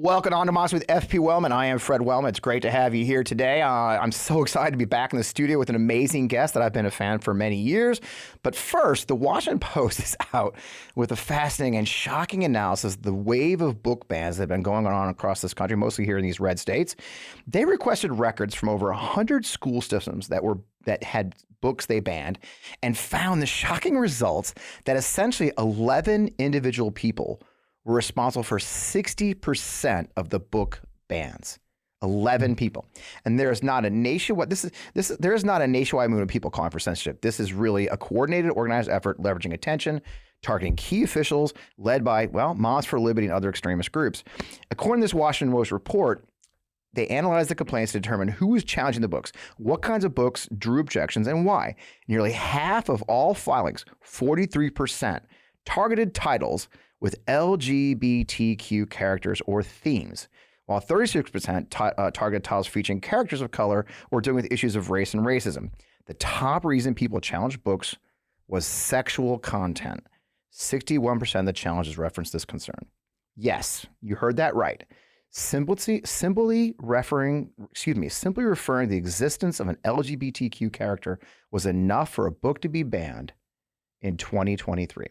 Welcome on to Moms with FP Wellman. I am Fred Wellman. It's great to have you here today. I'm so excited to be back in the studio with an amazing guest that I've been a fan for many years. But first, the Washington Post is out with a fascinating and shocking analysis of the wave of book bans that have been going on across this country, mostly here in these red states. They requested records from over 100 school systems that had books they banned and found the shocking results that essentially 11 individual people were responsible for 60% of the book bans. 11 people. And there is not a nationwide there is not a nationwide movement of people calling for censorship. This is really a coordinated, organized effort leveraging attention, targeting key officials led by, Moms for Liberty and other extremist groups. According to this Washington Post report, they analyzed the complaints to determine who was challenging the books, what kinds of books drew objections, and why. Nearly half of all filings, 43%, targeted titles with LGBTQ characters or themes, while 36% targeted titles featuring characters of color or dealing with issues of race and racism. The top reason people challenged books was sexual content. 61% of the challenges referenced this concern. Yes, you heard that right. Simply referring the existence of an LGBTQ character was enough for a book to be banned in 2023.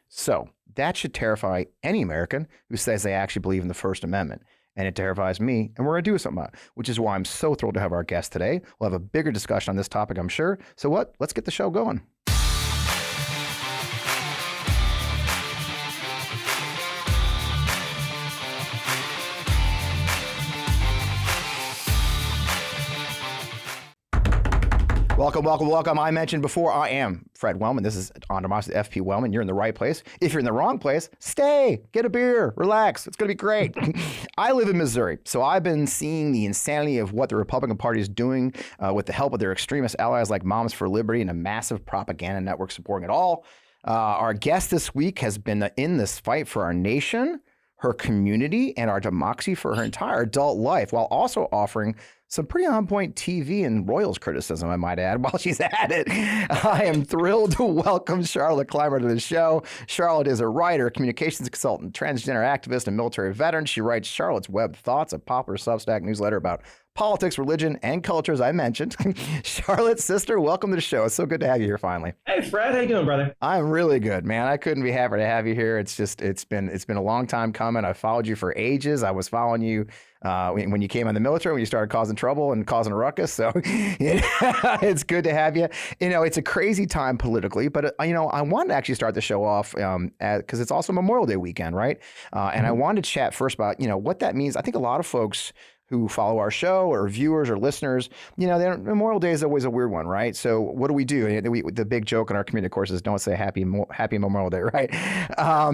So that should terrify any American who says they actually believe in the First Amendment. And it terrifies me, and we're going to do something about it, which is why I'm so thrilled to have our guest today. We'll have a bigger discussion on this topic, I'm sure. So let's get the show going. Welcome. I mentioned before, I am Fred Wellman. This is Under Moms with FP Wellman. You're in the right place. If you're in the wrong place, stay, get a beer, relax. It's going to be great. I live in Missouri, so I've been seeing the insanity of what the Republican Party is doing with the help of their extremist allies like Moms for Liberty and a massive propaganda network supporting it all. Our guest this week has been in this fight for our nation, her community, and our democracy for her entire adult life, while also offering some pretty on-point TV and Royals criticism, I might add, while she's at it. I am thrilled to welcome Charlotte Clymer to the show. Charlotte is a writer, communications consultant, transgender activist, and military veteran. She writes Charlotte's Web Thoughts, a popular Substack newsletter about politics, religion, and culture, as I mentioned. Charlotte's sister, welcome to the show. It's so good to have you here finally. Hey, Fred. How you doing, brother? I'm really good, man. I couldn't be happier to have you here. It's been a long time coming. I followed you for ages. I was following you when you came in the military, when you started causing trouble and causing a ruckus. So it's good to have you. It's a crazy time politically, but I wanted to actually start the show off because it's also Memorial Day weekend, right? And I wanted to chat first about, what that means. I think a lot of folks who follow our show or viewers or listeners, Memorial Day is always a weird one, right? So what do we do? The big joke in our community, of course, is don't say happy Memorial Day, right? I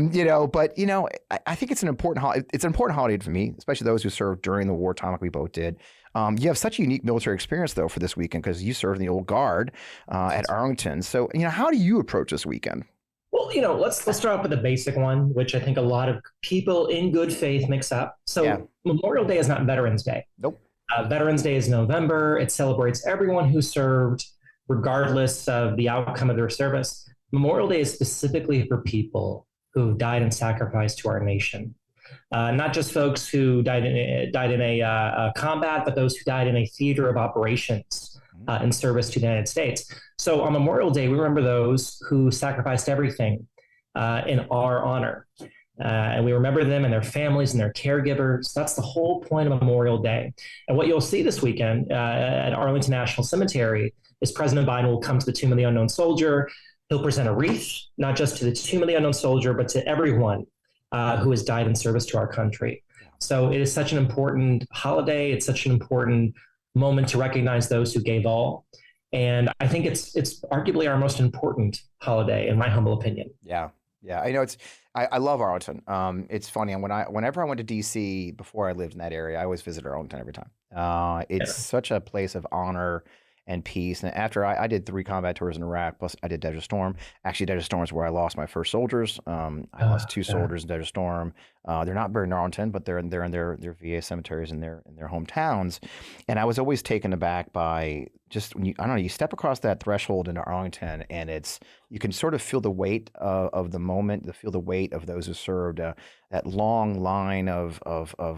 think it's an important holiday. It's an important holiday for me, especially those who served during the wartime like we both did. You have such a unique military experience, though, for this weekend because you served in the old guard at Arlington. So, how do you approach this weekend? Well, let's start off with the basic one, which I think a lot of people in good faith mix up. So Memorial Day is not Veterans Day. Nope. Veterans Day is November. It celebrates everyone who served, regardless of the outcome of their service. Memorial Day is specifically for people who died in sacrifice to our nation. Not just folks who died in a combat, but those who died in a theater of operations in service to the United States. So on Memorial Day, we remember those who sacrificed everything in our honor. And we remember them and their families and their caregivers. That's the whole point of Memorial Day. And what you'll see this weekend at Arlington National Cemetery is President Biden will come to the Tomb of the Unknown Soldier. He'll present a wreath, not just to the Tomb of the Unknown Soldier, but to everyone who has died in service to our country. So it is such an important holiday. It's such an important moment to recognize those who gave all. And I think it's arguably our most important holiday, in my humble opinion. Yeah. I know I love Arlington. It's funny. And whenever I went to DC before I lived in that area, I always visited Arlington every time. It's such a place of honor and peace. And after I did 3 combat tours in Iraq, plus I did Desert Storm. Actually, Desert Storm is where I lost my first soldiers. I lost 2 soldiers in Desert Storm. They're not buried in Arlington, but they're in their VA cemeteries in their hometowns. And I was always taken aback by just when I don't know, you step across that threshold into Arlington, and you can sort of feel the weight of the moment, feel the weight of those who served. That long line of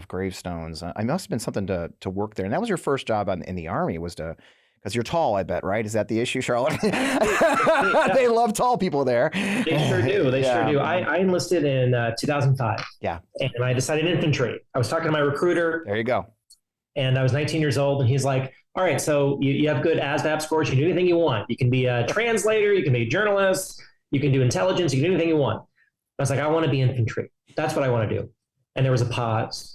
gravestones. It must have been something to work there. And that was your first job in the Army, was to. Because you're tall, I bet, right? Is that the issue, Charlotte? They love tall people there. They sure do. They sure do. I enlisted in 2005. Yeah. And I decided infantry. I was talking to my recruiter. There you go. And I was 19 years old, and he's like, all right, so you have good ASVAB scores. You can do anything you want. You can be a translator. You can be a journalist. You can do intelligence. You can do anything you want. I was like, I want to be infantry. That's what I want to do. And there was a pause.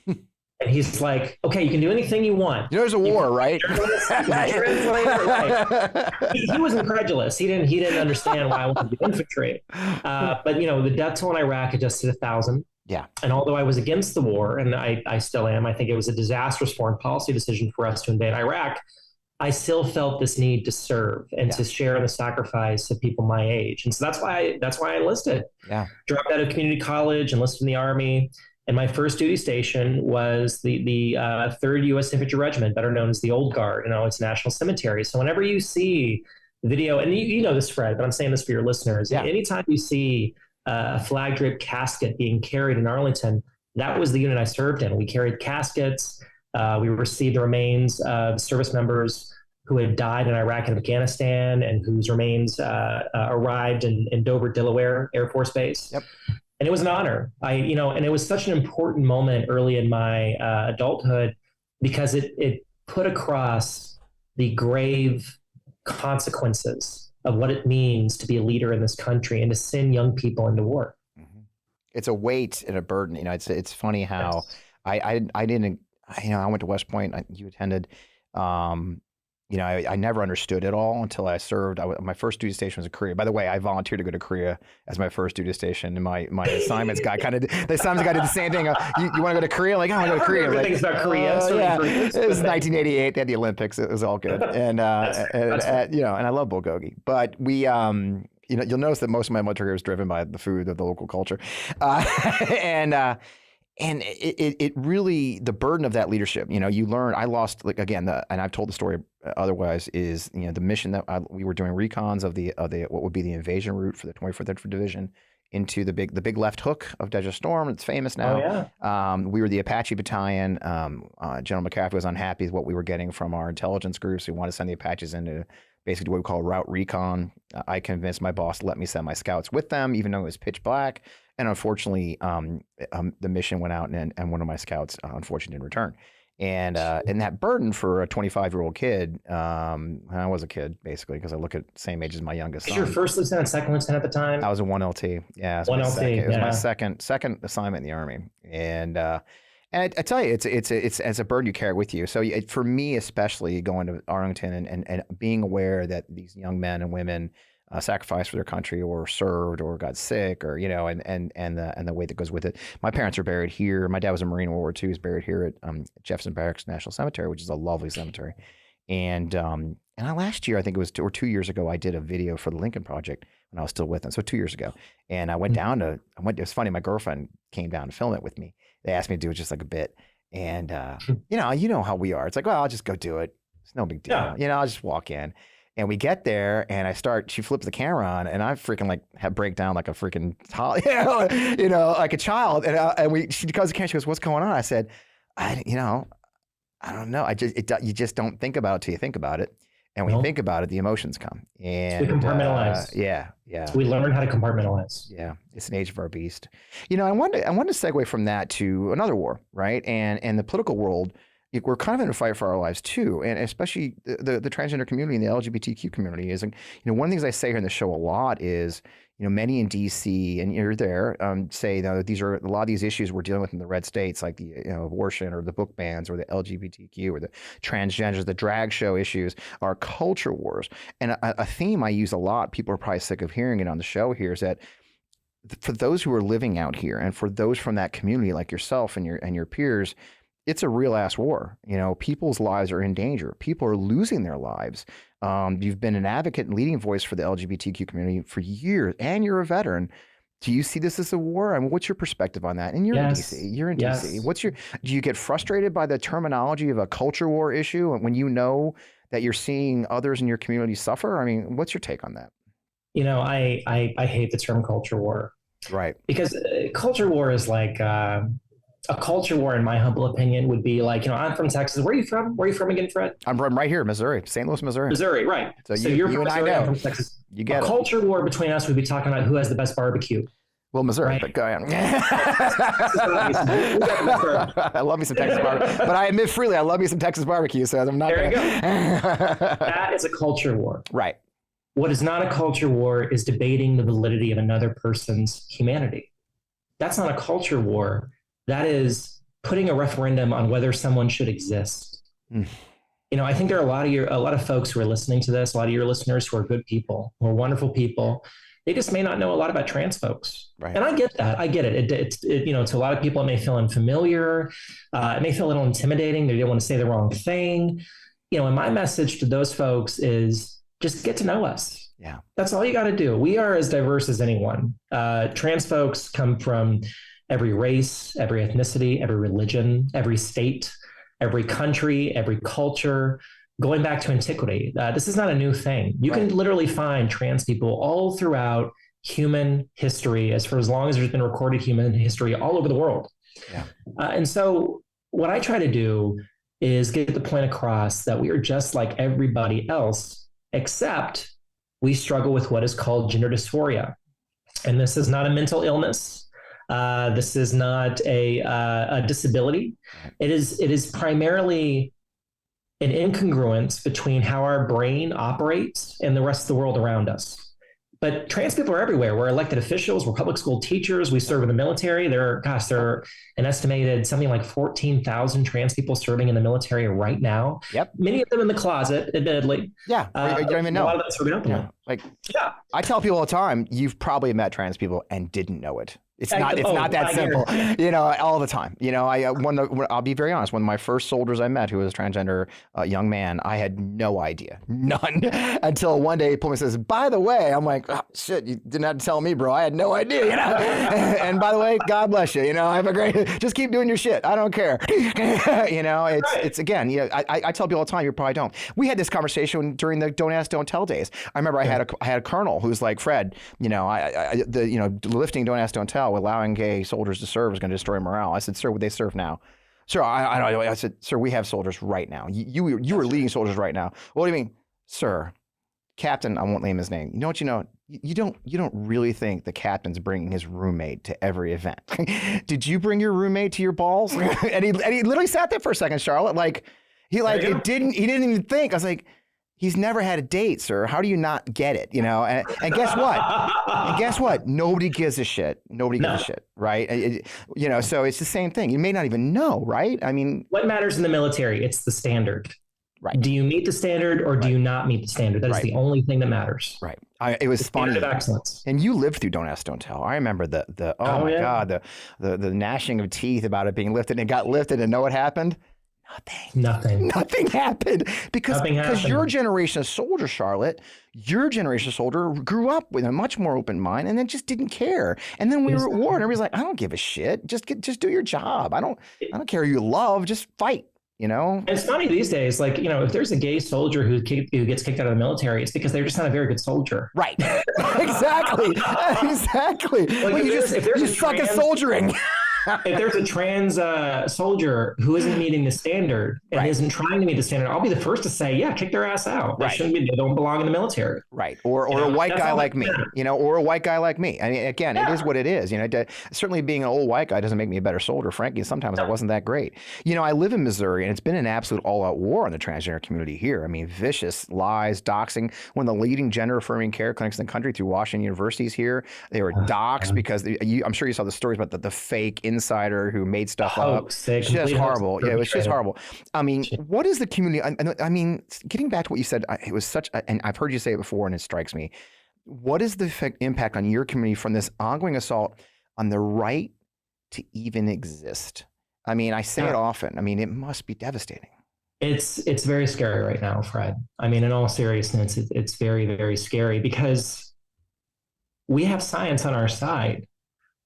And he's like, okay, you can do anything you want. There's a war, right? He was incredulous. He didn't understand why I wanted to do infantry. But the death toll in Iraq adjusted 1,000. Yeah. And although I was against the war, and I still am, I think it was a disastrous foreign policy decision for us to invade Iraq. I still felt this need to serve and to share in the sacrifice of people my age. And so that's why I enlisted. Yeah. Dropped out of community college, enlisted in the Army. And my first duty station was the 3rd U.S. Infantry Regiment, better known as the Old Guard. It's National Cemetery. So whenever you see video, and you know this, Fred, but I'm saying this for your listeners. Yeah. Anytime you see a flag-draped casket being carried in Arlington, that was the unit I served in. We carried caskets. We received the remains of service members who had died in Iraq and Afghanistan, and whose remains arrived in Dover, Delaware Air Force Base. Yep. And it was an honor. And it was such an important moment early in my adulthood, because it put across the grave consequences of what it means to be a leader in this country and to send young people into war. Mm-hmm. It's a weight and a burden. It's funny how I didn't. I went to West Point. You attended. I never understood it all until I served. My first duty station was in Korea. By the way, I volunteered to go to Korea as my first duty station, and my assignments guy did the same thing. You want to go to Korea? Like, I want to go to Korea. Things about Korea. It was 1988. They had the Olympics. It was all good, and I love bulgogi. But we, you'll notice that most of my military career was driven by the food of the local culture, and it really, the burden of that leadership, you learn. I lost, and I've told the story otherwise, is the mission that we were doing recons of the what would be the invasion route for the 24th Infantry Division into the big left hook of Desert Storm. It's famous now. Oh, yeah. We were the Apache Battalion. General McCaffrey was unhappy with what we were getting from our intelligence groups. We wanted to send the Apaches into basically what we call route recon. I convinced my boss to let me send my scouts with them, even though it was pitch black. And unfortunately, the mission went out, and one of my scouts unfortunately didn't return. And that burden for a 25-year-old kid, I was a kid basically, because I look at the same age as my youngest son. Was your first lieutenant, second lieutenant at the time? I was a 1LT. Yeah, it was my second assignment in the Army. And I tell you, it's a burden you carry with you. So for me, especially going to Arlington and being aware that these young men and women sacrificed for their country, or served, or got sick, or and the weight that goes with it. My parents are buried here. My dad was a Marine in World War II. He's buried here at Jefferson Barracks National Cemetery, which is a lovely cemetery. And last year, I think it was 2 years ago, I did a video for the Lincoln Project when I was still with them. So 2 years ago, and I went down it was funny. My girlfriend came down to film it with me. They asked me to do it just like a bit, and you know how we are. It's like, well, I'll just go do it. It's no big deal. Yeah. I'll just walk in. And we get there, and she flips the camera on, and I freaking break down like a freaking, like a child. And she goes to the camera, she goes, "What's going on?" I said, I don't know. You just don't think about it till you think about it. And when you think about it, the emotions come. And we compartmentalize. Yeah. So we learn how to compartmentalize. Yeah, it's an age of our beast. I wanted to segue from that to another war, right? And the political world. We're kind of in a fight for our lives too, and especially the transgender community and the LGBTQ community is. One of the things I say here in the show a lot is, many in DC, and you're there, say that a lot of these issues we're dealing with in the red states, like the abortion or the book bans or the LGBTQ or the transgenders, the drag show issues, are culture wars. And a theme I use a lot, people are probably sick of hearing it on the show here, is that for those who are living out here, and for those from that community like yourself and your peers, it's a real ass war. People's lives are in danger. People are losing their lives. You've been an advocate and leading voice for the LGBTQ community for years, and you're a veteran. Do you see this as a war? I mean, what's your perspective on that? And you're in DC. You're in DC. Do you get frustrated by the terminology of a culture war issue when you know that you're seeing others in your community suffer? I mean, what's your take on that? I hate the term culture war. Right. Because culture war is like a culture war, in my humble opinion, would be like, I'm from Texas. Where are you from? Where are you from again, Fred? I'm right here, Missouri, St. Louis, Missouri. Missouri, right. So you're from Missouri, I'm from Texas. You get a culture war between us would be talking about who has the best barbecue. Well, Missouri, right? But go ahead. I love me some Texas barbecue. But I admit freely, I love me some Texas barbecue, so I'm not There you go. That is a culture war. Right. What is not a culture war is debating the validity of another person's humanity. That's not a culture war. That is putting a referendum on whether someone should exist. I think there are a lot of folks who are listening to this, a lot of your listeners who are good people, who are wonderful people. They just may not know a lot about trans folks. Right. And I get that. I get it. To a lot of people, it may feel unfamiliar. It may feel a little intimidating. They don't want to say the wrong thing. And my message to those folks is just get to know us. Yeah. That's all you got to do. We are as diverse as anyone. Trans folks come from every race, every ethnicity, every religion, every state, every country, every culture, going back to antiquity. This is not a new thing. You can literally find trans people all throughout human history, for as long as there's been recorded human history all over the world. Yeah. And so what I try to do is get the point across that we are just like everybody else, except we struggle with what is called gender dysphoria. And this is not a mental illness. This is not a disability. It is primarily an incongruence between how our brain operates and the rest of the world around us. But trans people are everywhere. We're elected officials. We're public school teachers. We serve in the military. There are an estimated something like 14,000 trans people serving in the military right now. Yep. Many of them in the closet, admittedly. Yeah. You don't even know. A lot of them serving out there. I tell people all the time, you've probably met trans people and didn't know it. It's not that simple, all the time. I'll be very honest. One of my first soldiers I met who was a transgender young man, I had no idea, none, until one day he pulled me and says, by the way, I'm like, oh, shit, you didn't have to tell me, bro. I had no idea, and by the way, God bless you. Have a great, just keep doing your shit. I don't care. It's again, I tell people all the time, you probably don't. We had this conversation during the Don't Ask, Don't Tell days. I remember I had a colonel who's like, Fred, lifting Don't Ask, Don't Tell, allowing gay soldiers to serve is going to destroy morale. I said, sir, would they serve now? Sir, I said, sir, we have soldiers right now. You were leading soldiers right now. What do you mean? Sir, Captain, I won't name his name. You know what you know? You don't really think the captain's bringing his roommate to every event. Did you bring your roommate to your balls? and he literally sat there for a second, Charlotte. He didn't even think. I was like, he's never had a date, sir. How do you not get it? And guess what? Nobody gives a shit. Nobody gives a shit, right? So it's the same thing. You may not even know, right? I mean, what matters in the military? It's the standard. Right. Do you meet the standard or do you not meet the standard? That is the only thing that matters. Right. It was funny. Standard of excellence. And you lived through Don't Ask, Don't Tell. I remember God, the gnashing of teeth about it being lifted, and it got lifted, and know what happened? Nothing happened because your generation of soldier, Charlotte, your generation of soldier grew up with a much more open mind and then just didn't care. And then we were at war and everybody's like, I don't give a shit. Just do your job. I don't care who you love. Just fight. And it's funny these days, if there's a gay soldier who gets kicked out of the military, it's because they're just not a very good soldier. Right. Exactly. Well, you suck at soldiering. If there's a trans soldier who isn't meeting the standard and isn't trying to meet the standard, I'll be the first to say, yeah, kick their ass out. They don't belong in the military. Right. Or a white guy like me, or a white guy like me. I mean, again, it is what it is. Certainly being an old white guy doesn't make me a better soldier. Frankly, sometimes I wasn't that great. I live in Missouri and it's been an absolute all-out war on the transgender community here. I mean, vicious lies, doxing. One of the leading gender affirming care clinics in the country through Washington universities here. They were doxed because I'm sure you saw the stories about the fake insider who made stuff up. It's just horrible. Yeah, it was just horrible. I mean, what is the community? I mean, getting back to what you said, it was and I've heard you say it before and it strikes me. What is the impact on your community from this ongoing assault on the right to even exist? I mean, I say it often. I mean, it must be devastating. It's very scary right now, Fred. I mean, in all seriousness, it's very, very scary because we have science on our side.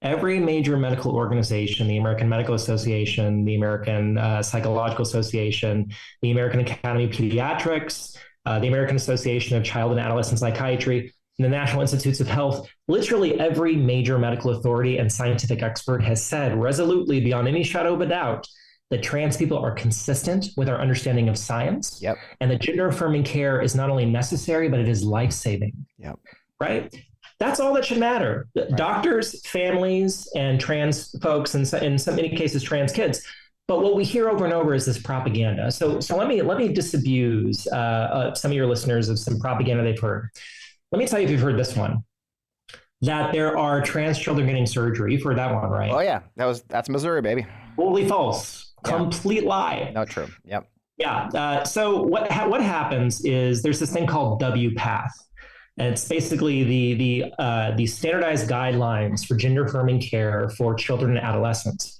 Every major medical organization, the American Medical Association, the American Psychological Association, the American Academy of Pediatrics, the American Association of Child and Adolescent Psychiatry, and the National Institutes of Health, literally every major medical authority and scientific expert has said resolutely, beyond any shadow of a doubt, that trans people are consistent with our understanding of science. Yep. And that gender affirming care is not only necessary, but it is life-saving. Yep. Right? That's all that should matter. Right. Doctors, families, and trans folks, and in some many cases, trans kids. But what we hear over and over is this propaganda. So let me disabuse some of your listeners of some propaganda they've heard. Let me tell you if you've heard this one, that there are trans children getting surgery. You've heard that one, right? Oh yeah, that's Missouri, baby. Totally false. Yeah. Complete lie. Not true. Yep. Yeah. So what happens is there's this thing called WPATH. And it's basically the standardized guidelines for gender affirming care for children and adolescents.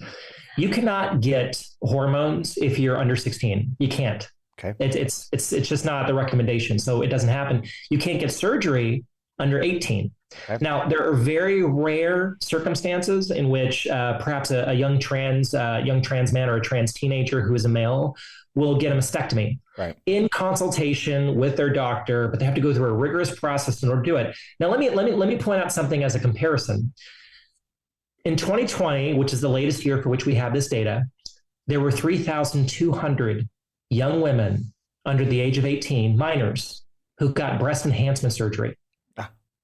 You cannot get hormones if you're under 16. You can't. Okay. It's just not the recommendation. So it doesn't happen. You can't get surgery under 18. Okay. Now, there are very rare circumstances in which perhaps a young trans man or a trans teenager who is a male will get a mastectomy, right, in consultation with their doctor, but they have to go through a rigorous process in order to do it. Now, let me point out something as a comparison. In 2020, which is the latest year for which we have this data, there were 3,200 young women under the age of 18, minors, who got breast enhancement surgery.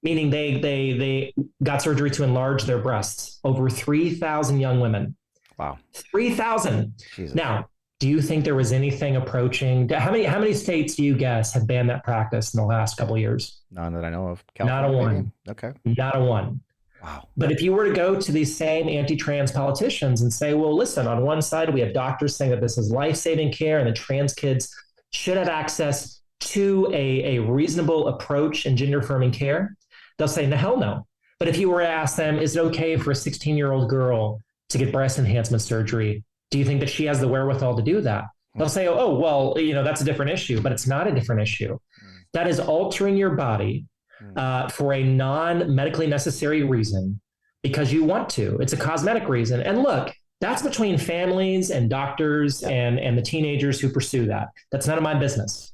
Meaning they got surgery to enlarge their breasts. Over 3,000 young women. Wow. 3,000. Now, do you think there was anything approaching? How many states do you guess have banned that practice in the last couple of years? None that I know of. California, not a one. Okay. Not a one. Wow. But if you were to go to these same anti-trans politicians and say, well, listen, on one side, we have doctors saying that this is life-saving care and that trans kids should have access to a reasonable approach in gender affirming care, they'll say, no, hell no. But if you were to ask them, is it okay for a 16-year-old girl to get breast enhancement surgery? Do you think that she has the wherewithal to do that? They'll say, oh, well, that's a different issue, but it's not a different issue. That is altering your body for a non-medically necessary reason because you want to. It's a cosmetic reason. And look, that's between families and doctors and the teenagers who pursue that. That's none of my business.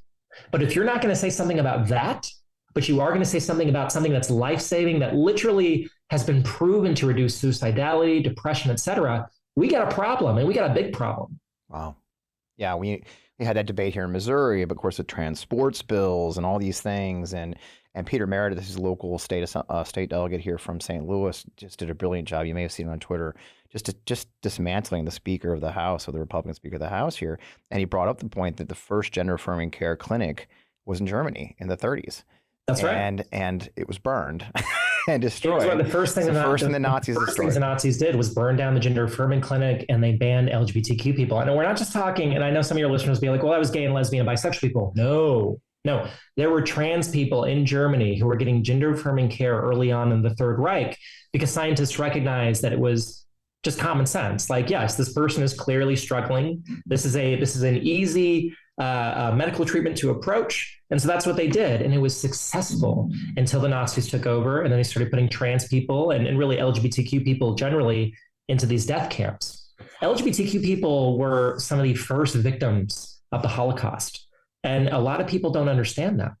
But if you're not going to say something about that, but you are going to say something about something that's life-saving, that literally has been proven to reduce suicidality, depression, et cetera, we got a problem, and we got a big problem. Wow. Yeah, we had that debate here in Missouri, but of course the trans sports bills and all these things. And Peter Meredith, who's a local state delegate here from St. Louis, just did a brilliant job. You may have seen it on Twitter, just dismantling the Speaker of the House, or the Republican Speaker of the House here. And he brought up the point that the first gender affirming care clinic was in Germany in the 30s. That's right. And it was burned and destroyed. Right. The first thing the Nazis did was burn down the gender affirming clinic, and they banned LGBTQ people. And we're not just talking, and I know some of your listeners will be like, well, I was gay and lesbian and bisexual people. No. There were trans people in Germany who were getting gender affirming care early on in the Third Reich because scientists recognized that it was just common sense. Like, yes, this person is clearly struggling. This is an easy medical treatment to approach. And so that's what they did. And it was successful until the Nazis took over. And then they started putting trans people and really LGBTQ people generally into these death camps. LGBTQ people were some of the first victims of the Holocaust. And a lot of people don't understand that.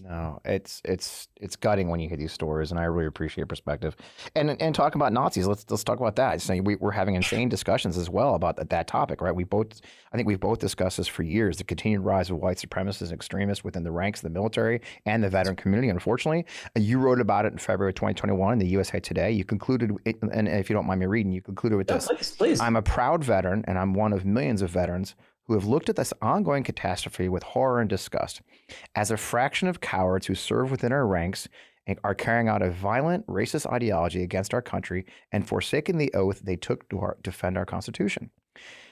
No, it's gutting when you hear these stories, and I really appreciate your perspective. And talking about Nazis, let's talk about that. So we're having insane discussions as well about that topic, right? I think we've both discussed this for years: the continued rise of white supremacists and extremists within the ranks of the military and the veteran community. Unfortunately, you wrote about it in February 2021 in the USA Today. You concluded, and if you don't mind me reading, you concluded with this: please. I'm a proud veteran, and I'm one of millions of veterans who have looked at this ongoing catastrophe with horror and disgust. As a fraction of cowards who serve within our ranks and are carrying out a violent racist ideology against our country and forsaking the oath they took to defend our Constitution.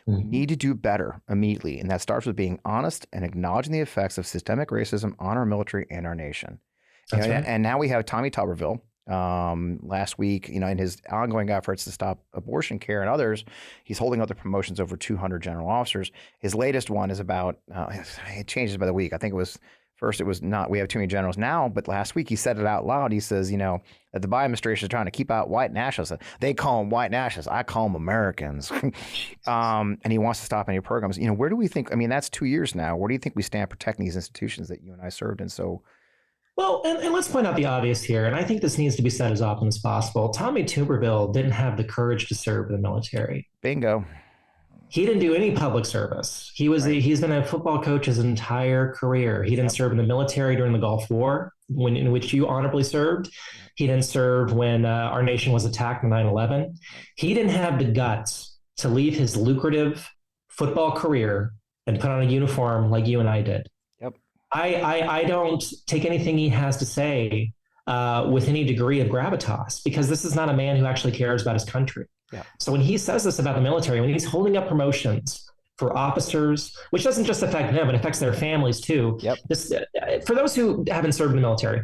We need to do better immediately, and that starts with being honest and acknowledging the effects of systemic racism on our military and our nation. Right. And now we have Tommy Tuberville, last week, in his ongoing efforts to stop abortion care and others, he's holding other promotions over 200 general officers. His latest one is about, it changes by the week. I think first it was not, we have too many generals now, but last week he said it out loud. He says, that the Biden administration is trying to keep out white nationalists. They call them white nationalists. I call them Americans. And he wants to stop any programs. Where do we think, that's 2 years now. Where do you think we stand protecting these institutions that you and I served in? So, well, and let's point out the obvious here, and I think this needs to be said as often as possible. Tommy Tuberville didn't have the courage to serve in the military. Bingo. He didn't do any public service. He's been a football coach his entire career. He didn't serve in the military during the Gulf War, in which you honorably served. He didn't serve when our nation was attacked in 9/11. He didn't have the guts to leave his lucrative football career and put on a uniform like you and I did. I don't take anything he has to say with any degree of gravitas, because this is not a man who actually cares about his country. Yeah. So when he says this about the military, when he's holding up promotions for officers, which doesn't just affect them, it affects their families too. Yep. For those who haven't served in the military,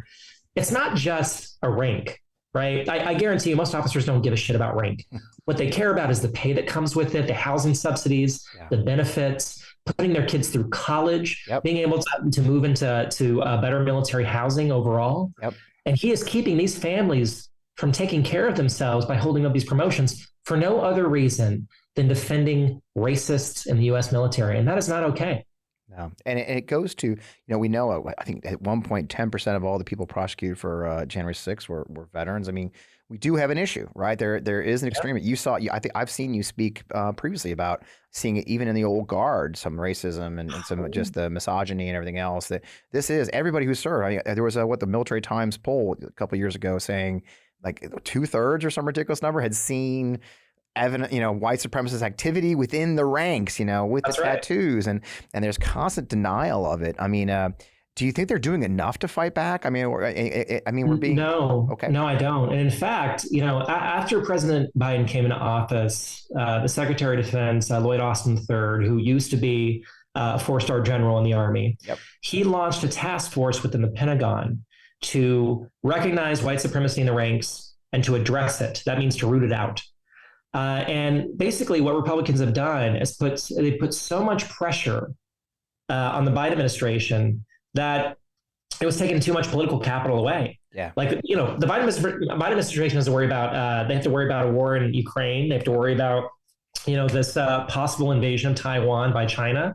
it's not just a rank, right? I guarantee you most officers don't give a shit about rank. What they care about is the pay that comes with it, the housing subsidies, the benefits, putting their kids through college, being able to move into better military housing overall. And he is keeping these families from taking care of themselves by holding up these promotions for no other reason than defending racists in the U.S. military. And that is not okay. No. And it goes to, we know, I think at one point, 10% of all the people prosecuted for January 6th were veterans. We do have an issue, right? There is an extreme. I think I've seen you speak previously about seeing it even in the old guard, some racism and some just the misogyny and everything else. That this is everybody who served. There was the Military Times poll a couple of years ago saying like 2/3 or some ridiculous number had seen evident, white supremacist activity within the ranks, with the tattoos, and there's constant denial of it. Do you think they're doing enough to fight back? We're being okay. No, I don't. And in fact, after President Biden came into office, the Secretary of Defense, Lloyd Austin III, who used to be a 4-star general in the Army, he launched a task force within the Pentagon to recognize white supremacy in the ranks and to address it. That means to root it out. And basically, what Republicans have done is they put so much pressure on the Biden administration that it was taking too much political capital away. Yeah. Like, the Biden administration has to worry about, they have to worry about a war in Ukraine. They have to worry about, this possible invasion of Taiwan by China.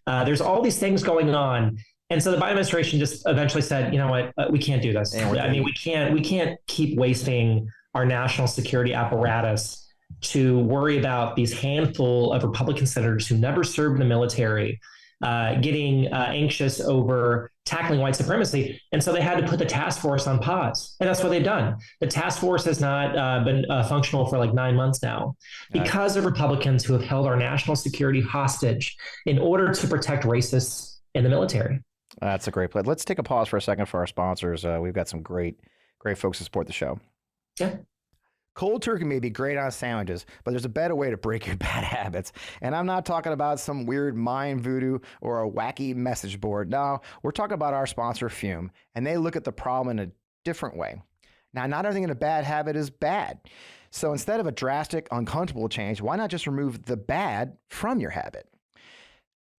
There's all these things going on. And so the Biden administration just eventually said, you know what, we can't do this. We can't keep wasting our national security apparatus to worry about these handful of Republican senators who never served in the military, getting anxious over tackling white supremacy. And so they had to put the task force on pause. And that's what they've done. The task force has not been functional for like 9 months now because of Republicans who have held our national security hostage in order to protect racists in the military. That's a great play. Let's take a pause for a second for our sponsors. We've got some great folks to support the show. Yeah. Cold turkey may be great on sandwiches, but there's a better way to break your bad habits. And I'm not talking about some weird mind voodoo or a wacky message board. No, we're talking about our sponsor, Fume, and they look at the problem in a different way. Now, not everything in a bad habit is bad. So instead of a drastic, uncomfortable change, why not just remove the bad from your habit?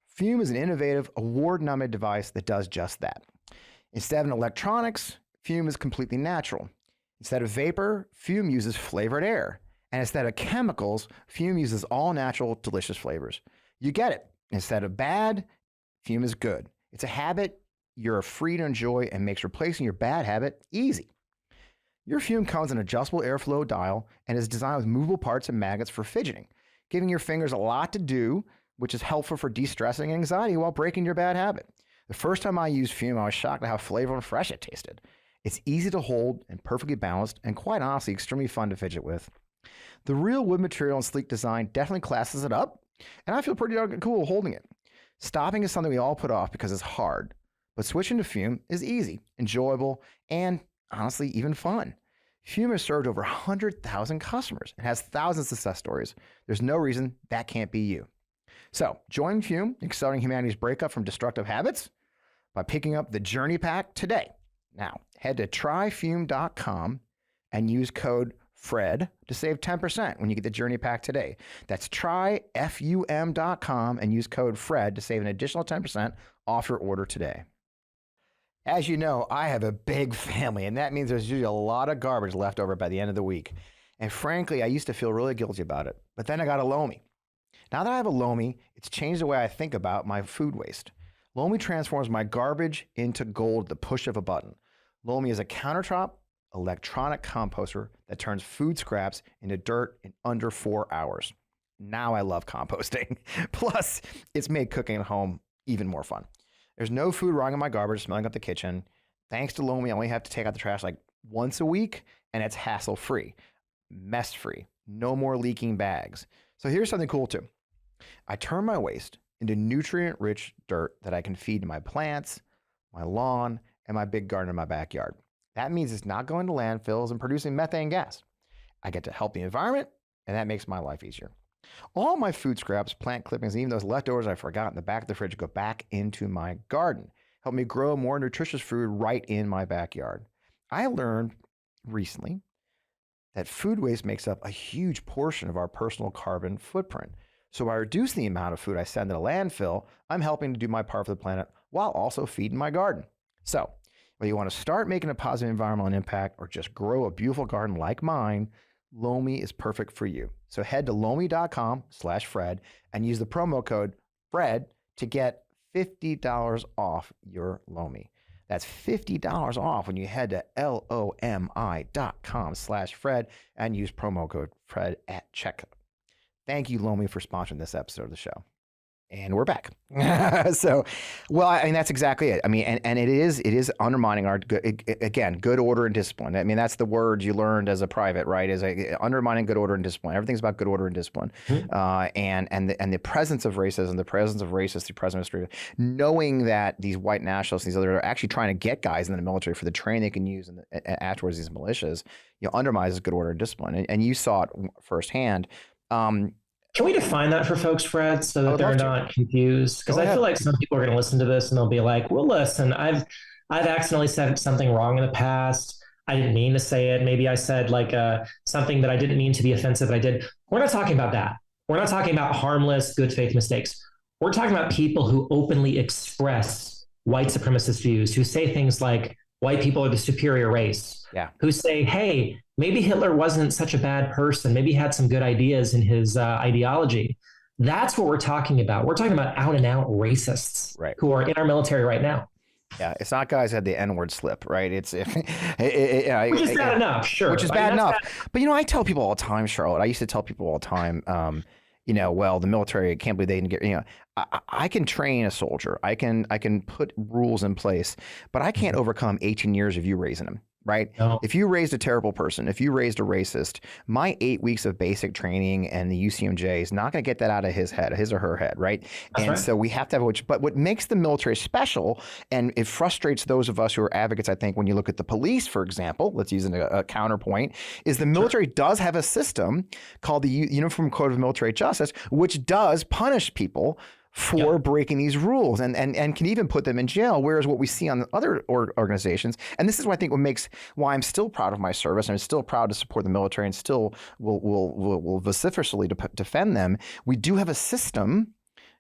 Fume is an innovative, award-nominated device that does just that. Instead of electronics, Fume is completely natural. Instead of vapor, Fume uses flavored air. And instead of chemicals, Fume uses all natural, delicious flavors. You get it. Instead of bad, Fume is good. It's a habit you're free to enjoy and makes replacing your bad habit easy. Your Fume comes in an adjustable airflow dial and is designed with movable parts and magnets for fidgeting, giving your fingers a lot to do, which is helpful for de-stressing anxiety while breaking your bad habit. The first time I used Fume, I was shocked at how flavorful and fresh it tasted. It's easy to hold and perfectly balanced, and quite honestly, extremely fun to fidget with. The real wood material and sleek design definitely classes it up, and I feel pretty darn cool holding it. Stopping is something we all put off because it's hard, but switching to Fume is easy, enjoyable, and honestly, even fun. Fume has served over 100,000 customers and has thousands of success stories. There's no reason that can't be you. So join Fume in accelerating humanity's breakup from destructive habits by picking up the Journey Pack today. Now, head to tryfume.com, and use code FRED to save 10% when you get the journey pack today. That's tryfum.com and use code FRED to save an additional 10% off your order today. As you know, I have a big family, and that means there's usually a lot of garbage left over by the end of the week. And frankly, I used to feel really guilty about it, but then I got a Lomi. Now that I have a Lomi, it's changed the way I think about my food waste. Lomi transforms my garbage into gold at the push of a button. Lomi is a countertop electronic composter that turns food scraps into dirt in under 4 hours. Now I love composting. Plus, it's made cooking at home even more fun. There's no food rotting in my garbage smelling up the kitchen. Thanks to Lomi, I only have to take out the trash like once a week, and it's hassle-free, mess-free, no more leaking bags. So here's something cool too. I turn my waste into nutrient-rich dirt that I can feed to my plants, my lawn, and my big garden in my backyard. That means it's not going to landfills and producing methane gas. I get to help the environment, and that makes my life easier. All my food scraps, plant clippings, and even those leftovers I forgot in the back of the fridge go back into my garden. Help me grow more nutritious food right in my backyard. I learned recently that food waste makes up a huge portion of our personal carbon footprint. So by reducing the amount of food I send to the landfill, I'm helping to do my part for the planet while also feeding my garden. So whether you want to start making a positive environmental impact or just grow a beautiful garden like mine, Lomi is perfect for you. So head to lomi.com/Fred and use the promo code FRED to get $50 off your Lomi. That's $50 off when you head to lomi.com/Fred and use promo code FRED at checkout. Thank you, Lomi, for sponsoring this episode of the show. And we're back. So, well, I mean, that's exactly it. I mean, and it is undermining our, good order and discipline. I mean, that's the words you learned as a private, right? Is undermining good order and discipline. Everything's about good order and discipline. And the presence of racism, the presence of racists through present history, knowing that these white nationalists, these other are actually trying to get guys in the military for the training they can use and afterwards these militias, undermines good order and discipline. And you saw it firsthand. Can we define that for folks, Fred, so that they're not confused? Because I feel like some people are going to listen to this and they'll be like, well, listen, I've accidentally said something wrong in the past. I didn't mean to say it. Maybe I said like something that I didn't mean to be offensive, but I did. We're not talking about that. We're not talking about harmless, good faith mistakes. We're talking about people who openly express white supremacist views, who say things like white people are the superior race, who say, hey, maybe Hitler wasn't such a bad person. Maybe he had some good ideas in his ideology. That's what we're talking about. We're talking about out and out racists who are in our military right now. Yeah, it's not guys who had the N-word slip, right? Which is bad enough, sure. Which is bad enough. But, I tell people all the time, Charlotte, I used to tell people all the time, well, the military, I can't believe they didn't get, I can train a soldier. I can put rules in place, but I can't overcome 18 years of you raising them. Right? No. If you raised a terrible person, if you raised a racist, my 8 weeks of basic training and the UCMJ is not going to get that out of his or her head, right? So we have to have but what makes the military special, and it frustrates those of us who are advocates, I think, when you look at the police, for example, let's use a counterpoint, is the military does have a system called the Uniform Code of Military Justice, which does punish people for breaking these rules and can even put them in jail. Whereas what we see on other organizations, and this is what I think why I'm still proud of my service and I'm still proud to support the military and still will vociferously defend them. We do have a system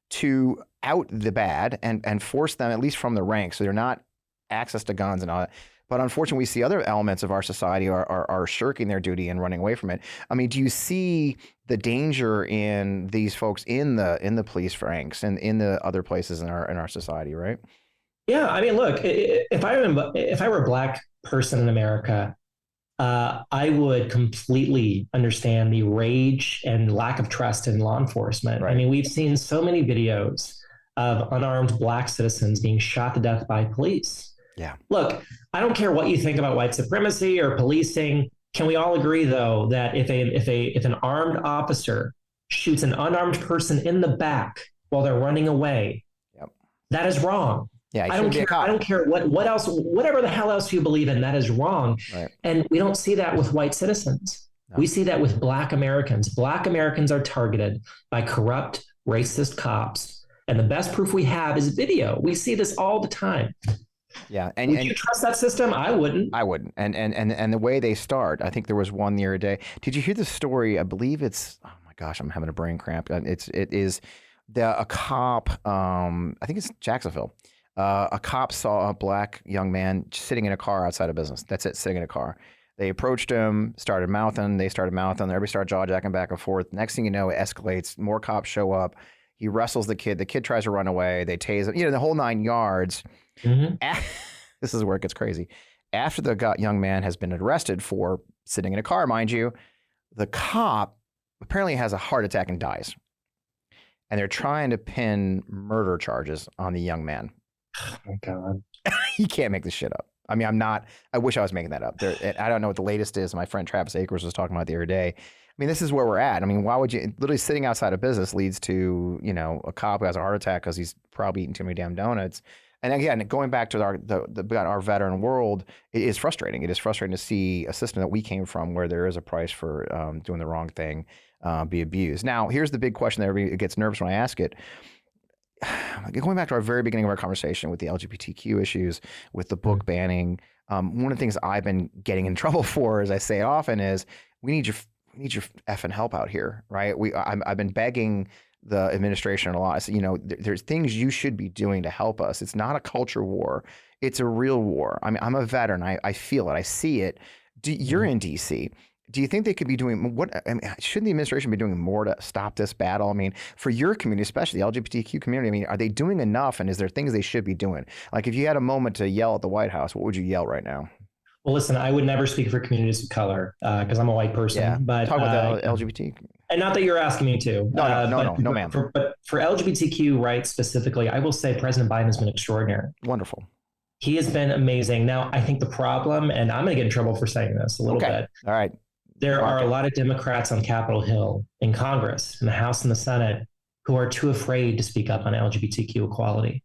to out the bad and force them at least from the ranks, so they're not access to guns and all that. But unfortunately, we see other elements of our society are shirking their duty and running away from it. I mean, do you see the danger in these folks in the police ranks and in the other places in our society, right? Yeah, I mean, look, if I were a Black person in America, I would completely understand the rage and lack of trust in law enforcement. Right. I mean, we've seen so many videos of unarmed Black citizens being shot to death by police. Yeah. Look, I don't care what you think about white supremacy or policing. Can we all agree, though, that if an armed officer shoots an unarmed person in the back while they're running away, that is wrong. Yeah, I don't care what else, whatever the hell else you believe in, that is wrong. Right. And we don't see that with white citizens. No. We see that with Black Americans. Black Americans are targeted by corrupt, racist cops. And the best proof we have is video. We see this all the time. Yeah. Would you trust that system? I wouldn't. I wouldn't. And the way they start, I think there was one the other day. Did you hear the story? I believe it's, oh my gosh, I'm having a brain cramp. It is a cop, I think it's Jacksonville. A cop saw a black young man sitting in a car outside a business. That's it, sitting in a car. They approached him, started mouthing. They started mouthing. Everybody started jaw-jacking back and forth. Next thing you know, it escalates. More cops show up. He wrestles the kid. The kid tries to run away. They tase him. You know, the whole 9 yards. Mm-hmm. This is where it gets crazy. After the young man has been arrested for sitting in a car, mind you, the cop apparently has a heart attack and dies. And they're trying to pin murder charges on the young man. Oh my God. You can't make this shit up. I mean, I wish I was making that up. I don't know what the latest is. My friend Travis Akers was talking about the other day. I mean, this is where we're at. I mean, why would you, literally sitting outside a business leads to, you know, a cop who has a heart attack because he's probably eating too many damn donuts. And again, going back to our veteran world, it is frustrating. It is frustrating to see a system that we came from where there is a price for doing the wrong thing be abused. Now, here's the big question that everybody gets nervous when I ask it. Going back to our very beginning of our conversation with the LGBTQ issues, with the book banning, one of the things I've been getting in trouble for, as I say often, is we need your effing help out here, right? I've been begging the administration a lot. I said, you know, there's things you should be doing to help us. It's not a culture war. It's a real war. I mean, I'm a veteran. I feel it. I see it. You're in DC. Do you think they could be doing what? I mean, shouldn't the administration be doing more to stop this battle? I mean, for your community, especially the LGBTQ community, I mean, are they doing enough? And is there things they should be doing? Like, if you had a moment to yell at the White House, what would you yell right now? Well, listen, I would never speak for communities of color because I'm a white person. Yeah, but talk about the LGBT. And not that you're asking me to. No, ma'am. But for LGBTQ rights specifically, I will say President Biden has been extraordinary. Wonderful. He has been amazing. Now, I think the problem, and I'm going to get in trouble for saying this a little bit. All right. There are a lot of Democrats on Capitol Hill, in Congress, in the House and the Senate, who are too afraid to speak up on LGBTQ equality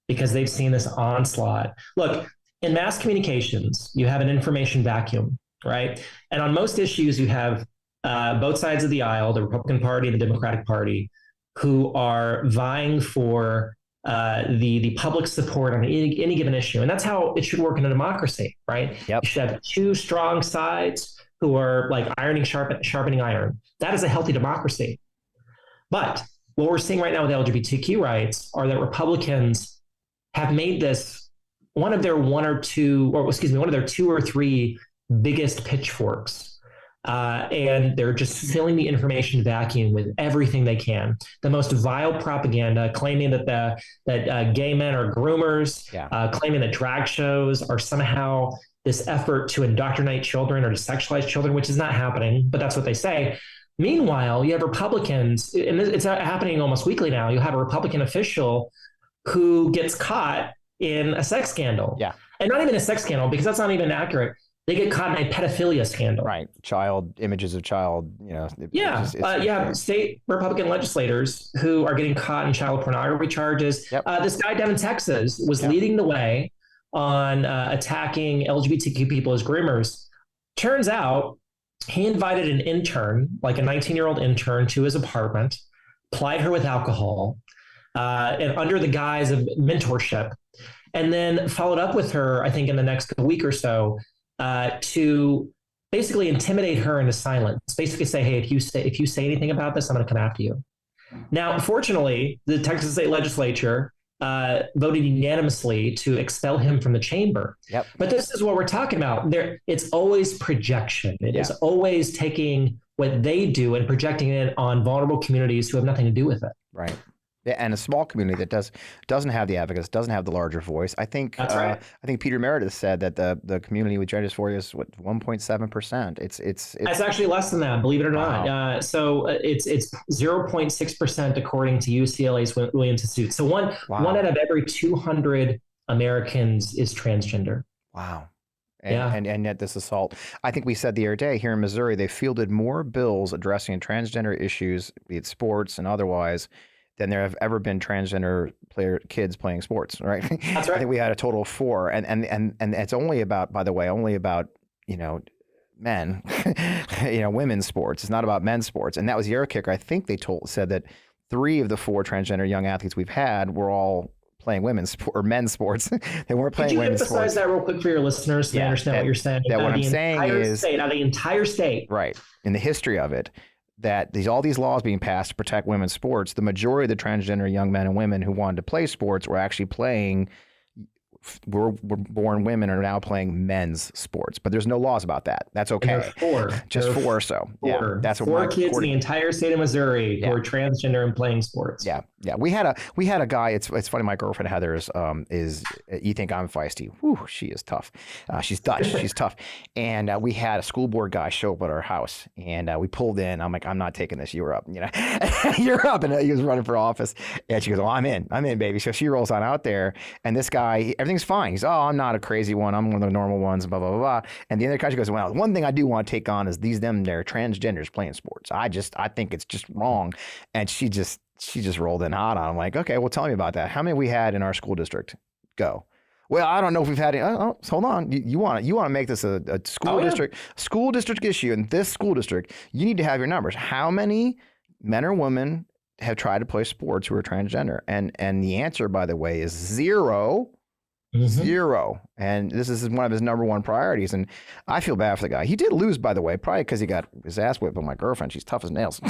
because they've seen this onslaught. Look, in mass communications, you have an information vacuum, right? And on most issues, you have both sides of the aisle, the Republican Party and the Democratic Party, who are vying for the public support on any given issue. And that's how it should work in a democracy, right? Yep. You should have two strong sides who are like sharpening iron. That is a healthy democracy. But what we're seeing right now with LGBTQ rights are that Republicans have made this one of their two or three biggest pitchforks. And they're just filling the information vacuum with everything they can. The most vile propaganda, claiming that gay men are groomers, claiming that drag shows are somehow this effort to indoctrinate children or to sexualize children, which is not happening, but that's what they say. Meanwhile, you have Republicans, and it's happening almost weekly now. You have a Republican official who gets caught in a sex scandal. Yeah. And not even a sex scandal, because that's not even accurate. They get caught in a pedophilia scandal. Right. Images of child, you know. State Republican legislators who are getting caught in child pornography charges. Yep. This guy down in Texas was leading the way on attacking LGBTQ people as groomers. Turns out he invited an intern, like a 19-year-old intern, to his apartment, plied her with alcohol, and under the guise of mentorship, and then followed up with her, I think, in the next week or so, to basically intimidate her into silence. Basically say, hey, if you say anything about this, I'm going to come after you. Now, unfortunately, the Texas State Legislature voted unanimously to expel him from the chamber. Yep. But this is what we're talking about. It's always projection. It is always taking what they do and projecting it on vulnerable communities who have nothing to do with it. Right. Yeah, and a small community that doesn't have the advocates, doesn't have the larger voice. I think that's right. I think Peter Meredith said that the community with gender dysphoria is 1.7%. It's actually less than that, believe it or not. So it's 0.6% according to UCLA's Williams Institute. So one out of every 200 Americans is transgender. Wow. And yet this assault, I think we said the other day here in Missouri, they fielded more bills addressing transgender issues, be it sports and otherwise, than there have ever been transgender kids playing sports, right? That's right. I think we had a total of 4, and it's only about, by the way, men, women's sports. It's not about men's sports, and that was the other kicker. I think they said that 3 of the 4 transgender young athletes we've had were all playing women's or men's sports. They weren't Could playing you women's emphasize sports. that real quick for your listeners so they understand what you're saying? That what I'm saying is out of the entire state, right, in the history of it, that all these laws being passed to protect women's sports, the majority of the transgender young men and women who wanted to play sports were actually playing. Were born women are now playing men's sports, but there's no laws about that. That's okay. Just four or so. Yeah, that's what four kids in the entire state of Missouri who are transgender and playing sports. Yeah. We had a guy. It's funny. My girlfriend Heather is. You think I'm feisty? Whew, she is tough. She's Dutch. She's tough. And we had a school board guy show up at our house, and we pulled in. I'm like, I'm not taking this. You're up. You're up. And he was running for office, and she goes, "Oh, I'm in, baby." So she rolls on out there, and this guy, everything's fine. He's, "Oh, I'm not a crazy one. I'm one of the normal ones." Blah blah blah blah. And the other guy goes, "Well, one thing I do want to take on is they're transgenders playing sports. I think it's just wrong." And she just rolled in hot on. I'm like, "Okay, well, tell me about that. How many we had in our school district? Go." "Well, I don't know if we've had any." Oh, hold on. You want to make this a school district issue in this school district? You need to have your numbers. How many men or women have tried to play sports who are transgender? And the answer, by the way, is zero. Mm-hmm. Zero. And this is one of his number one priorities. And I feel bad for the guy. He did lose, by the way, probably because he got his ass whipped by my girlfriend. She's tough as nails.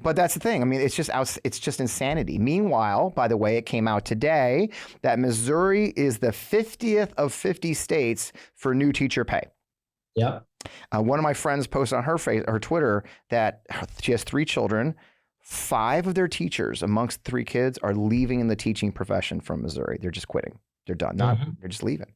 But that's the thing. I mean, it's just insanity. Meanwhile, by the way, it came out today that Missouri is the 50th of 50 states for new teacher pay. Yep. One of my friends posted on her Twitter that she has 3 children. 5 of their teachers amongst 3 kids are leaving in the teaching profession from Missouri. They're just quitting. They're done. They're just leaving.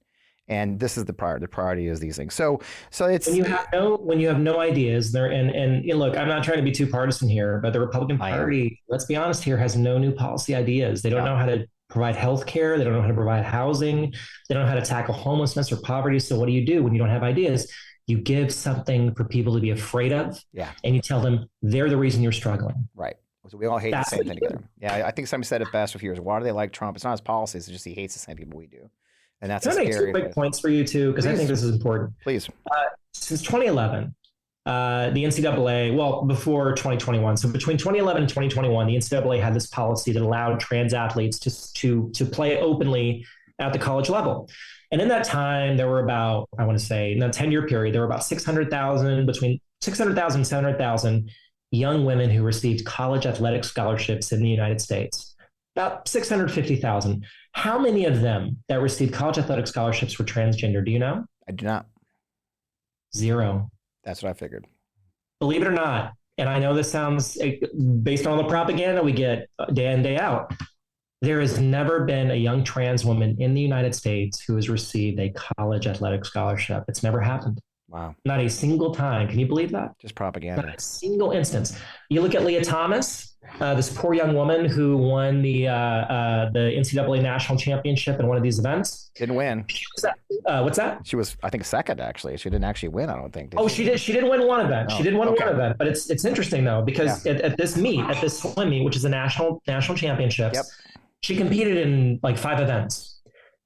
And this is the priority. The priority is these things. So it's when you have no ideas there. And look, I'm not trying to be too partisan here, but the Republican Party, let's be honest here, has no new policy ideas. They don't know how to provide health care. They don't know how to provide housing. They don't know how to tackle homelessness or poverty. So what do you do when you don't have ideas? You give something for people to be afraid of. Yeah. And you tell them they're the reason you're struggling. Right. So we all hate the same thing together. Yeah, I think somebody said it best a few years ago. Why do they like Trump? It's not his policies. It's just he hates the same people we do. And that's Can I make 2 quick points for you, too? Because I think this is important. Please. Since 2011, the NCAA, well, before 2021. So between 2011 and 2021, the NCAA had this policy that allowed trans athletes to play openly at the college level. And in that time, there were about, I want to say, in that 10-year period, there were about 600,000, between 600,000 and 700,000 young women who received college athletic scholarships in the United States. About 650,000. How many of them that received college athletic scholarships were transgender? Do you know? I do not. 0. That's what I figured. Believe it or not, and I know this sounds, based on all the propaganda we get day in, day out, there has never been a young trans woman in the United States who has received a college athletic scholarship. It's never happened. Wow. Not a single time. Can you believe that? Just propaganda. Not a single instance. You look at Leah Thomas, this poor young woman who won the NCAA national championship in one of these events. Didn't win. What's that? She was, I think, second, actually. She didn't actually win, I don't think. She did. She did win one event. She did win one event. But it's interesting, though, because at this swim meet, which is a national championships, she competed in like 5 events.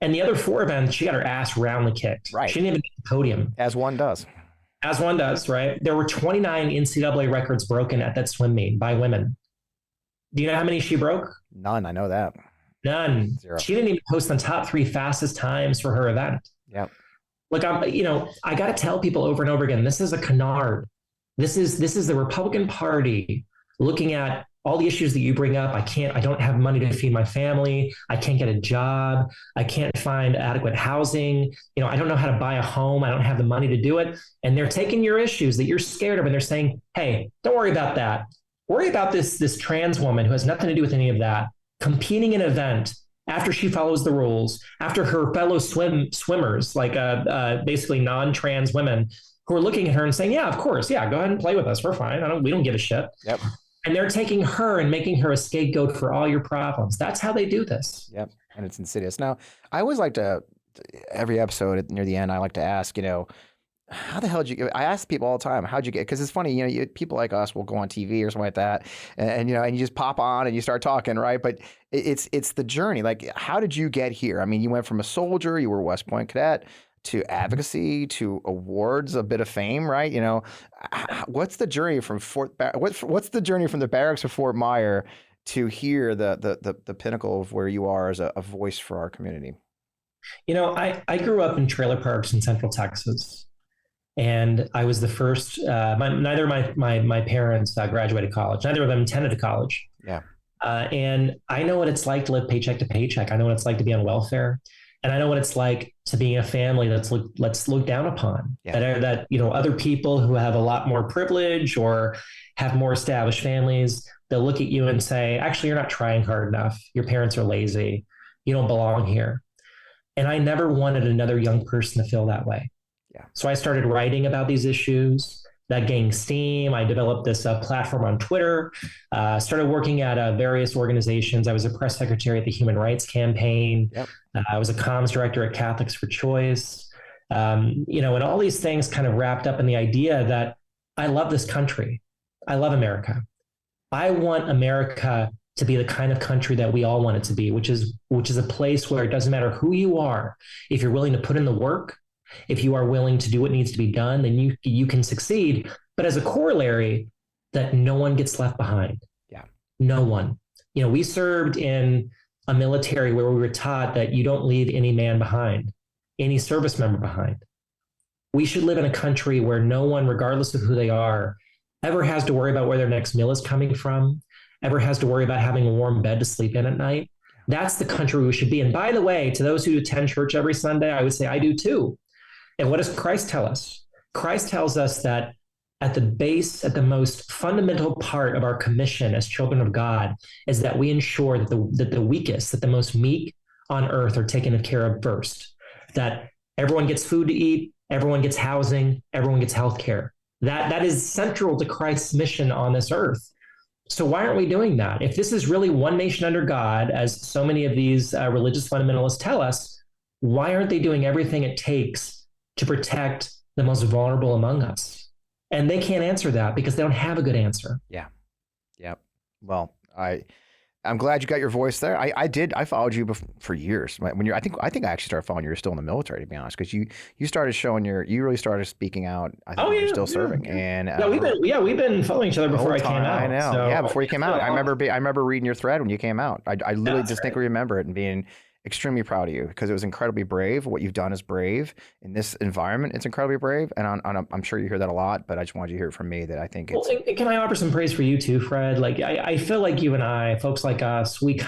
And the other 4 events, she got her ass roundly kicked. Right. She didn't even get the podium. As one does, right? There were 29 NCAA records broken at that swim meet by women. Do you know how many she broke? None. I know that. None. 0. She didn't even post the top 3 fastest times for her event. Yep. Look, I got to tell people over and over again, this is a canard. This is the Republican Party looking at all the issues that you bring up. I don't have money to feed my family. I can't get a job. I can't find adequate housing. I don't know how to buy a home. I don't have the money to do it. And they're taking your issues that you're scared of and they're saying, hey, don't worry about that. Worry about this trans woman who has nothing to do with any of that, competing in an event after she follows the rules, after her fellow swimmers, like basically non-trans women who are looking at her and saying, yeah, of course. Yeah, go ahead and play with us. We're fine. We don't give a shit. Yep. And they're taking her and making her a scapegoat for all your problems. That's how they do this. Yep. And it's insidious. Now, I always like to, every episode near the end, I like to ask, how the hell did you get? I ask people all the time, how'd you get? Because it's funny, people like us will go on TV or something like that, and you just pop on and you start talking, right? But it's the journey. Like, how did you get here? I mean, you went from a soldier, you were a West Point cadet, to advocacy, to awards, a bit of fame, right? What's the journey from what's the journey from the barracks of Fort Myer to hear the pinnacle of where you are as a voice for our community? I grew up in trailer parks in Central Texas, and I was the first. Neither of my parents graduated college. Neither of them attended college. Yeah. And I know what it's like to live paycheck to paycheck. I know what it's like to be on welfare, and I know what it's like to be in a family that's looked down upon. Yeah. That other people who have a lot more privilege or have more established families, they'll look at you and say, "Actually, you're not trying hard enough. Your parents are lazy. You don't belong here." And I never wanted another young person to feel that way. Yeah. So I started writing about these issues. That gained steam. I developed this platform on Twitter, started working at various organizations. I was a press secretary at the Human Rights Campaign. Yep. I was a comms director at Catholics for Choice. And all these things kind of wrapped up in the idea that I love this country. I love America. I want America to be the kind of country that we all want it to be, which is a place where it doesn't matter who you are. If you're willing to put in the work, if you are willing to do what needs to be done, then you can succeed. But as a corollary, that no one gets left behind. Yeah. No one. We served in a military where we were taught that you don't leave any man behind, any service member behind. We should live in a country where no one, regardless of who they are, ever has to worry about where their next meal is coming from, ever has to worry about having a warm bed to sleep in at night. That's the country we should be. And by the way, to those who attend church every Sunday, I would say I do too. And what does Christ tell us? Christ tells us that at the base, at the most fundamental part of our commission as children of God, is that we ensure that the weakest, that the most meek on earth are taken care of first, that everyone gets food to eat, everyone gets housing, everyone gets healthcare. That is central to Christ's mission on this earth. So why aren't we doing that? If this is really one nation under God, as so many of these religious fundamentalists tell us, why aren't they doing everything it takes to protect the most vulnerable among us? And they can't answer that because they don't have a good answer. Yeah. Yep. Well, I'm glad you got your voice there. I followed you for years. When I think I actually started following you. You're still in the military, to be honest, because you started you really started speaking out. I think you're still serving. Yeah. And we've been following each other before I came out. I know. So, before you came out. I remember reading your thread when you came out. I literally distinctly remember it and being extremely proud of you because it was incredibly brave. What you've done is brave in this environment. It's incredibly brave, and I'm sure you hear that a lot. But I just wanted you to hear it from me that I think it's. Well, can I offer some praise for you too, Fred? Like I feel like you and I, folks like us, we're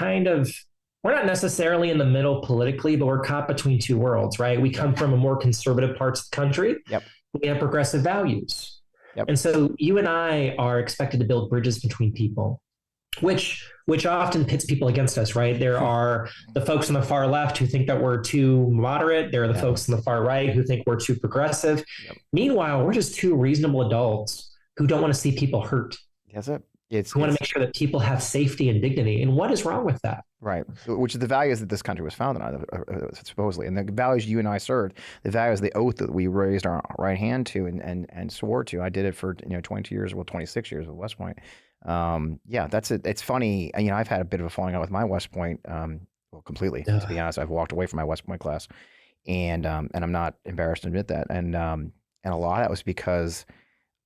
not necessarily in the middle politically, but we're caught between two worlds, right? We come from a more conservative parts of the country. Yep. We have progressive values, yep. And so you and I are expected to build bridges between people, which often pits people against us, right? There are the folks on the far left who think that we're too moderate. There are the folks on the far right who think we're too progressive. Yep. Meanwhile, we're just two reasonable adults who don't want to see people hurt. That's it. Who want to make sure that people have safety and dignity. And what is wrong with that? Right. Which is the values that this country was founded on, supposedly. And the values you and I served, the values, the oath that we raised our right hand to and swore to. I did it for 22 years, 26 years at West Point. That's it. It's funny. I've had a bit of a falling out with my West Point, completely, to be honest. I've walked away from my West Point class and I'm not embarrassed to admit that. And a lot of that was because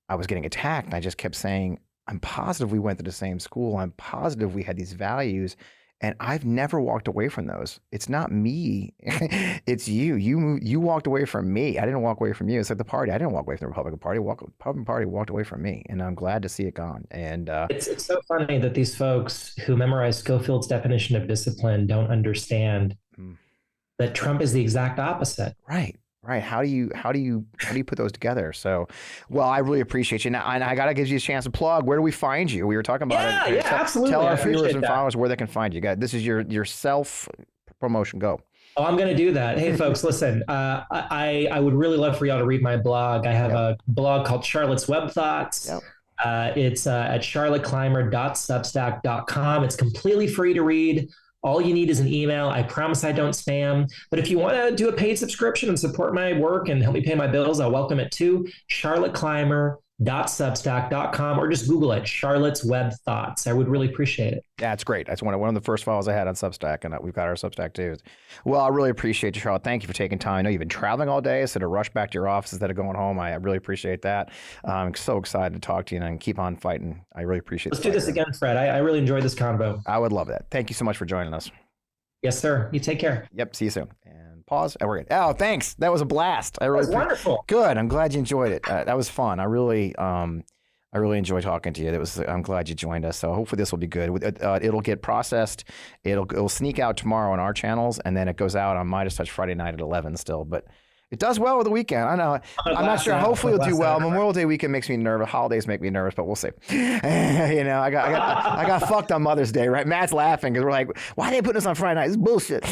I was getting attacked and I just kept saying, I'm positive we went to the same school. I'm positive we had these values and I've never walked away from those. It's not me. It's you. You walked away from me. I didn't walk away from you. It's like the party. I didn't walk away from the Republican Party. Republican Party walked away from me, and I'm glad to see it gone. And it's so funny that these folks who memorize Schofield's definition of discipline don't understand that Trump is the exact opposite. Right. How do you put those together? So, well, I really appreciate you. Now, and I got to give you a chance to plug. Where do we find you? We were talking about it. Absolutely. Tell our viewers and followers where they can find you. This is your self promotion. Go. Oh, I'm going to do that. Hey, folks, listen, I would really love for y'all to read my blog. I have a blog called Charlotte's Web Thoughts. It's at charlotteclymer.substack.com. It's completely free to read. All you need is an email. I promise I don't spam. But if you want to do a paid subscription and support my work and help me pay my bills, I'll welcome it too. Substack.com, or just Google it, Charlotte's Web Thoughts. I would really appreciate it. Yeah, it's great. That's one of the first files I had on Substack, and we've got our Substack too. Well, I really appreciate you, Charlotte. Thank you for taking time. I know you've been traveling all day, so to rush back to your office instead of going home, I really appreciate that. I'm so excited to talk to you and keep on fighting. I really appreciate it. Let's do this again, Fred. I really enjoyed this convo. I would love that. Thank you so much for joining us. Yes, sir. You take care. Yep. See you soon. And pause. And we're good. Oh, thanks. That was a blast. That was wonderful. Good. I'm glad you enjoyed it. That was fun. I really enjoyed talking to you. I'm glad you joined us. So hopefully this will be good. It'll get processed. It'll sneak out tomorrow on our channels, and then it goes out on MeidasTouch Friday night at 11 still. But it does well with the weekend. I know. I'm not sure. Hopefully it'll do well. Memorial Day weekend makes me nervous. Holidays make me nervous, but we'll see. I got fucked on Mother's Day, right? Matt's laughing because we're like, why are they putting this on Friday night? This is bullshit.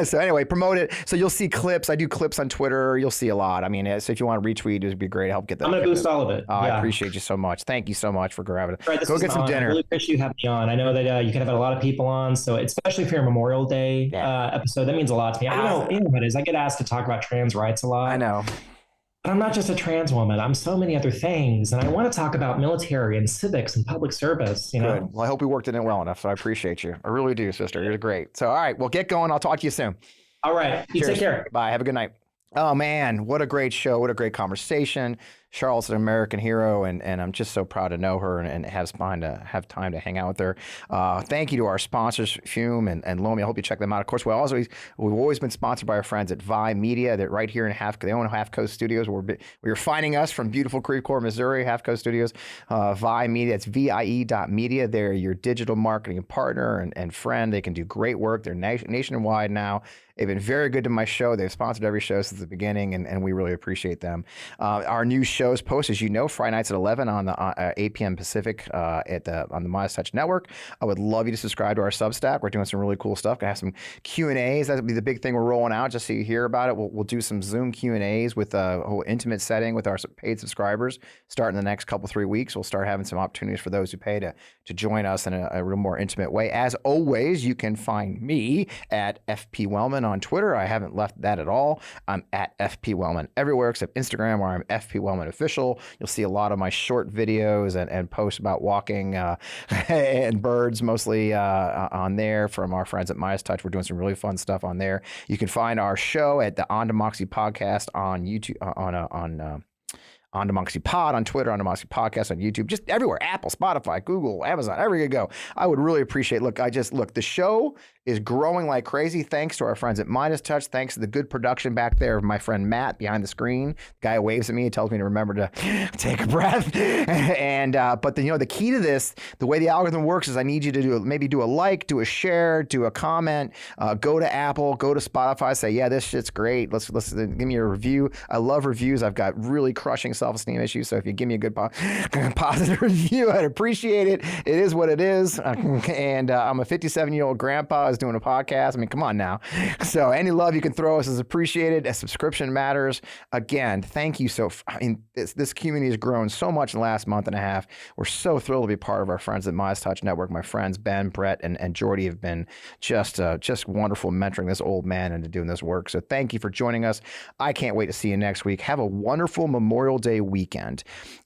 So anyway, promote it. So you'll see clips. I do clips on Twitter. You'll see a lot. I mean, so if you want to retweet, it would be great. Help get that. I'm going to boost all of it. Oh, yeah. I appreciate you so much. Thank you so much for grabbing it. Right, go get some dinner. I really appreciate you having me on. I know that you can have a lot of people on, so especially for your Memorial Day episode, that means a lot to me. I know what it is. I get asked to talk about trans rights a lot. I know. But I'm not just a trans woman. I'm so many other things. And I want to talk about military and civics and public service. Good. Well, I hope we worked it in well enough. So I appreciate you. I really do, sister. You're great. So, all right. Well, get going. I'll talk to you soon. All right. You take care. Bye. Have a good night. Oh, man. What a great show. What a great conversation. Charlotte's an American hero, and I'm just so proud to know her and have time to hang out with her. Thank you to our sponsors, Fume and Lomi. I hope you check them out. Of course, we've always been sponsored by our friends at Vi Media. They're right here in they own Half Coast Studios. You're finding us from beautiful Creve Coeur, Missouri, Half Coast Studios. Vi Media, it's VIE.media. They're your digital marketing partner and friend. They can do great work. They're nationwide now. They've been very good to my show. They've sponsored every show since the beginning, and we really appreciate them. Our new shows post, as you know, Friday nights at 11 on the 8 p.m. Pacific on the MeidasTouch Network. I would love you to subscribe to our Substack. We're doing some really cool stuff. Gonna have some Q&As. That'll be the big thing we're rolling out, just so you hear about it. We'll do some Zoom Q&As with a whole intimate setting with our paid subscribers. Starting the next 3 weeks, we'll start having some opportunities for those who pay to join us in a real more intimate way. As always, you can find me at FP Wellman on Twitter. I haven't left that at all. I'm at FP Wellman everywhere except Instagram, where I'm FP Wellman Official. You'll see a lot of my short videos and posts about walking and birds, mostly on there from our friends at MeidasTouch. We're doing some really fun stuff on there. You can find our show at the On Democracy Podcast on YouTube, on Democracy Pod on Twitter, On Democracy Podcast on YouTube, just everywhere. Apple, Spotify, Google, Amazon, everywhere you go. I would really appreciate. The show is growing like crazy thanks to our friends at MeidasTouch. Thanks to the good production back there of my friend Matt behind the screen. The guy waves at me and tells me to remember to take a breath. But the key to this, the way the algorithm works, is I need you to do a like, do a share, do a comment, go to Apple, go to Spotify, say, yeah, this shit's great. Let's give me a review. I love reviews. I've got really crushing self-esteem issues. So if you give me a good positive review, I'd appreciate it. It is what it is. And I'm a 57-year-old grandpa doing a podcast. I mean, come on now. So any love you can throw us is appreciated. A subscription matters. Again, thank you. This community has grown so much in the last month and a half. We're so thrilled to be part of our friends at MeidasTouch Network. My friends Ben, Brett, and Jordy have been just wonderful mentoring this old man into doing this work. So thank you for joining us. I can't wait to see you next week. Have a wonderful Memorial Day weekend.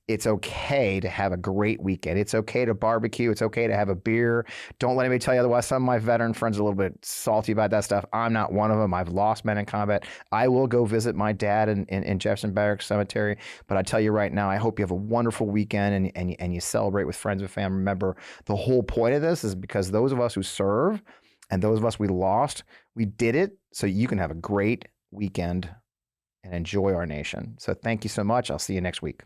It's okay to have a great weekend. It's okay to barbecue. It's okay to have a beer. Don't let anybody tell you otherwise. Some of my veteran friends are a little bit salty about that stuff. I'm not one of them. I've lost men in combat. I will go visit my dad in Jefferson Barracks Cemetery. But I tell you right now, I hope you have a wonderful weekend and you celebrate with friends and family. Remember, the whole point of this is because those of us who serve and those of us we lost, we did it so you can have a great weekend and enjoy our nation. So thank you so much. I'll see you next week.